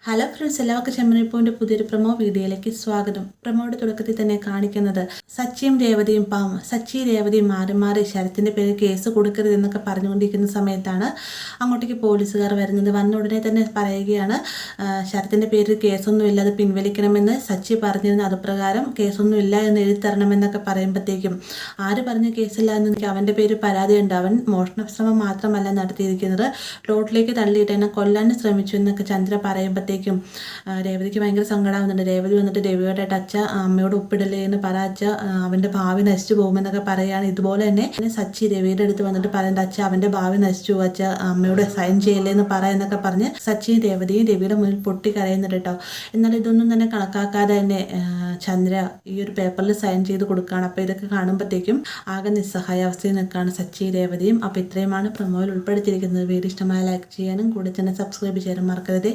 Hello friends, എല്ലാവർക്കും ചെമ്മരിപ്പൂവിൻ്റെ പുതിയൊരു promo വീഡിയോയിലേക്ക് സ്വാഗതം. പ്രൊമോയുടെ തുടക്കത്തിൽ തന്നെ കാണിക്കുന്നത് സച്ചിയും രേവതിയും പാവം. സച്ചി രേവതിയും മാറി മാറി ശരത്തിൻ്റെ പേരിൽ കേസ് കൊടുക്കരുത് എന്നൊക്കെ പറഞ്ഞുകൊണ്ടിരിക്കുന്ന സമയത്താണ് അങ്ങോട്ടേക്ക് പോലീസുകാർ വരുന്നത്. വന്ന ഉടനെ തന്നെ പറയുകയാണ് ശരത്തിൻ്റെ പേരിൽ കേസൊന്നുമില്ല, അത് പിൻവലിക്കണമെന്ന് സച്ചി പറഞ്ഞിരുന്നു. അതുപ്രകാരം കേസൊന്നുമില്ല എന്ന് എഴുതി തരണമെന്നൊക്കെ പറയുമ്പോഴത്തേക്കും ആര് പറഞ്ഞ കേസില്ല എന്ന് അവൻ്റെ പേര് പരാതിയുണ്ട്. അവൻ മോഷണശ്രമം മാത്രമല്ല നടത്തിയിരിക്കുന്നത്, റോഡിലേക്ക് തള്ളിയിട്ട് എന്നെ കൊല്ലാൻ ശ്രമിച്ചു എന്നൊക്കെ ചന്ദ്ര പറയുമ്പോഴത്തേക്കും രേവതിക്ക് ഭയങ്കര സങ്കടമാകുന്നുണ്ട്. രേവതി വന്നിട്ട് രവിയുടെ അച്ഛ അമ്മയോട് ഒപ്പിടലേ എന്ന് പറച്ച അവൻ്റെ ഭാവി നശിച്ചു പോകുമെന്നൊക്കെ പറയുകയാണ്. ഇതുപോലെ തന്നെ സച്ചി രവിയുടെ അടുത്ത് വന്നിട്ട് പറയുന്നത് അച്ഛ അവൻ്റെ ഭാവി നശിച്ചു, അച്ഛ അമ്മയോട് സൈൻ ചെയ്യല്ലേ എന്ന് പറയുന്നൊക്കെ പറഞ്ഞ് സച്ചിയും രേവതിയും രവിയുടെ മുന്നിൽ പൊട്ടി കരയുന്നുണ്ട് കേട്ടോ. എന്നാൽ ഇതൊന്നും തന്നെ കണക്കാക്കാതെ തന്നെ ചന്ദ്ര ഈ ഒരു പേപ്പറിൽ സൈൻ ചെയ്ത് കൊടുക്കുകയാണ്. അപ്പോൾ ഇതൊക്കെ കാണുമ്പോഴത്തേക്കും ആകെ നിസ്സഹായാവസ്ഥയിൽ നിൽക്കുകയാണ് സച്ചി രേവതിയും. അപ്പോൾ ഇത്രയുമാണ് പ്രൊമോയിൽ ഉൾപ്പെടുത്തിയിരിക്കുന്നത്. വീഡിയോ ഇഷ്ടമായ ലൈക്ക് ചെയ്യാനും കൂടെ തന്നെ സബ്സ്ക്രൈബ് ചെയ്യാനും മറക്കരുത്.